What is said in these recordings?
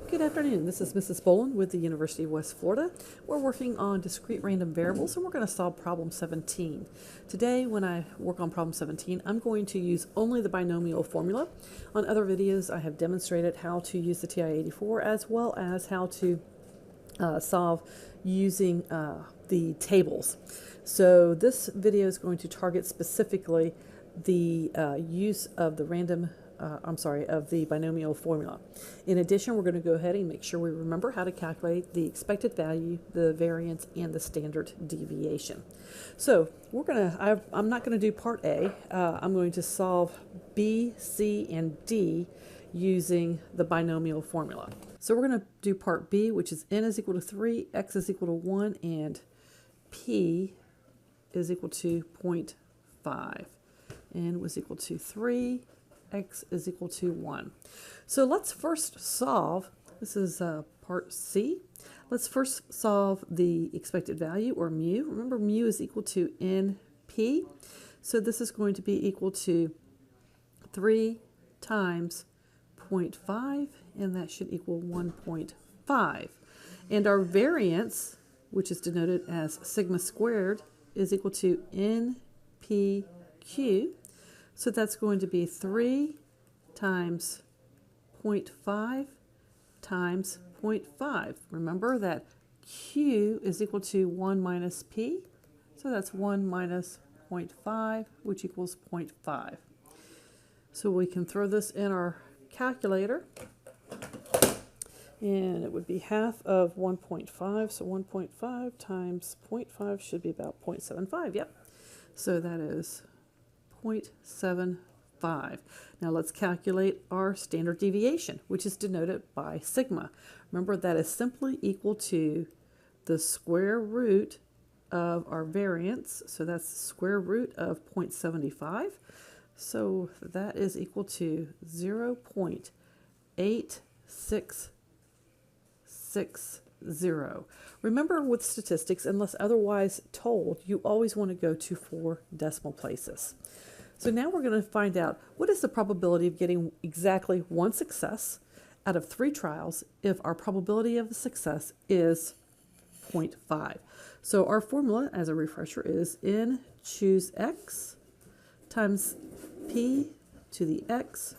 Good afternoon. This is Mrs. Boland with the University of West Florida. We're working on discrete random variables, and we're going to solve problem 17. Today, when I work on problem 17, I'm going to use only the binomial formula. On other videos, I have demonstrated how to use the TI-84 as well as how to solve using the tables. So this video is going to target specifically the use of the of the binomial formula. In addition, we're going to go ahead and make sure we remember how to calculate the expected value, the variance, and the standard deviation. So I'm not going to do part A. I'm going to solve B, C, and D using the binomial formula. So we're going to do part B, which is n is equal to 3, x is equal to 1, and p is equal to 0.5. N was equal to 3, x is equal to 1. So let's first solve, this is part C. Let's first solve the expected value, or mu. Remember, mu is equal to np. So this is going to be equal to 3 times 0.5, and that should equal 1.5. And our variance, which is denoted as sigma squared, is equal to npq. So that's going to be 3 times 0.5 times 0.5. Remember that q is equal to 1 minus p. So that's 1 minus 0.5, which equals 0.5. So we can throw this in our calculator. And it would be half of 1.5. So 1.5 times 0.5 should be about 0.75. Yep. So that is 0.75. Now let's calculate our standard deviation, which is denoted by sigma. Remember, that is simply equal to the square root of our variance. So that's the square root of 0.75. So that is equal to 0.8660. Remember, with statistics, unless otherwise told, you always want to go to 4 decimal places. So now we're going to find out what is the probability of getting exactly 1 success out of 3 trials if our probability of success is 0.5. So our formula, as a refresher, is n choose x times p to the x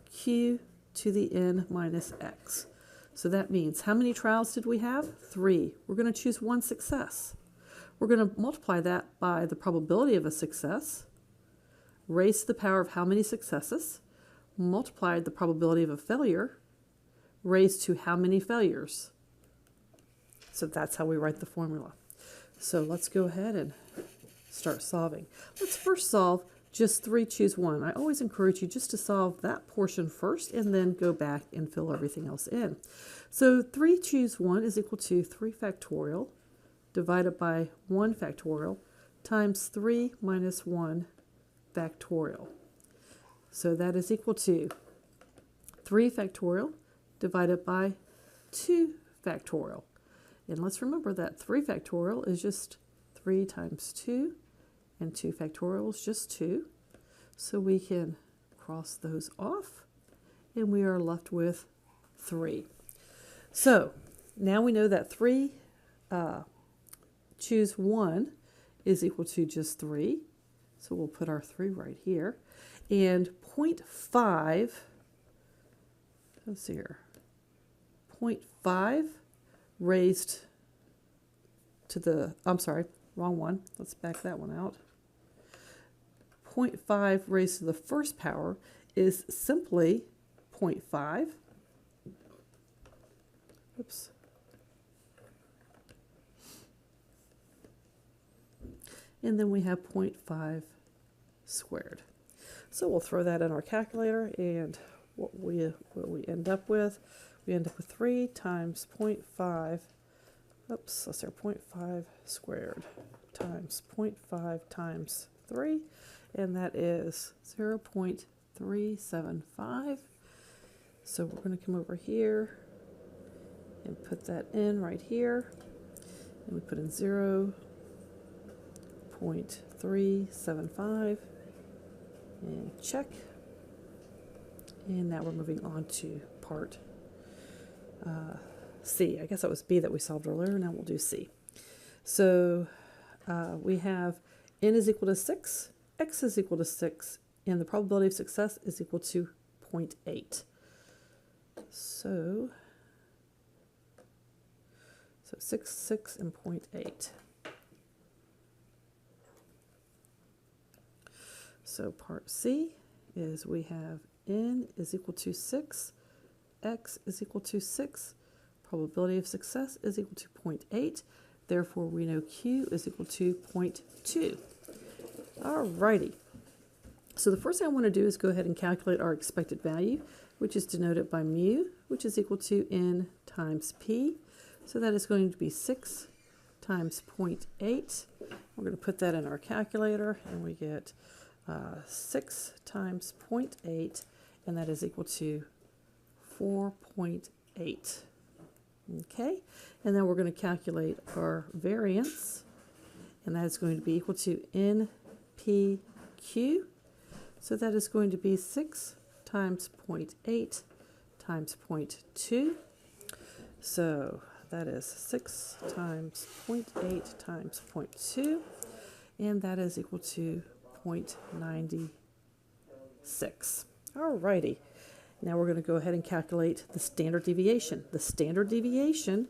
q to the n minus x. So that means, how many trials did we have? 3. We're going to choose 1 success. We're going to multiply that by the probability of a success, raised to the power of how many successes, multiplied the probability of a failure, raised to how many failures. So that's how we write the formula. So let's go ahead and start solving. Let's first solve just 3 choose 1. I always encourage you just to solve that portion first and then go back and fill everything else in. So 3 choose 1 is equal to 3 factorial divided by 1 factorial times 3 minus 1 factorial. So that is equal to 3 factorial divided by 2 factorial. And let's remember that 3 factorial is just 3 times 2, and 2 factorial is just 2. So we can cross those off, and we are left with 3. So now we know that 3 choose 1 is equal to just 3. So we'll put our 3 right here. And 0.5, let's see here, 0.5 raised to the, I'm sorry, wrong one. Let's back that one out. 0.5 raised to the first power is simply 0.5. Oops. And then we have 0.5 squared. So we'll throw that in our calculator, and what we end up with, we end up with 3 times 0.5, oops, let's say 0.5 squared times 0.5 times 3, and that is 0.375. So we're going to come over here and put that in right here, and we put in 0.375 and check. And now we're moving on to part C. I guess that was B that we solved earlier. Now we'll do C. So we have n is equal to 6, x is equal to 6, and the probability of success is equal to 0.8. So 6, 6, and 0.8. So part C is we have n is equal to 6, x is equal to 6, probability of success is equal to 0.8. Therefore, we know Q is equal to 0.2. Alrighty. So the first thing I want to do is go ahead and calculate our expected value, which is denoted by mu, which is equal to n times p. So that is going to be 6 times 0.8. We're going to put that in our calculator, and we get 6 times 0.8, and that is equal to 4.8. Okay, and then we're going to calculate our variance, and that is going to be equal to NPQ. So that is going to be 6 times 0.8 times 0.2. So that is 6 times 0.8 times 0.2, and that is equal to 0.96. Alrighty. Now we're going to go ahead and calculate the standard deviation. The standard deviation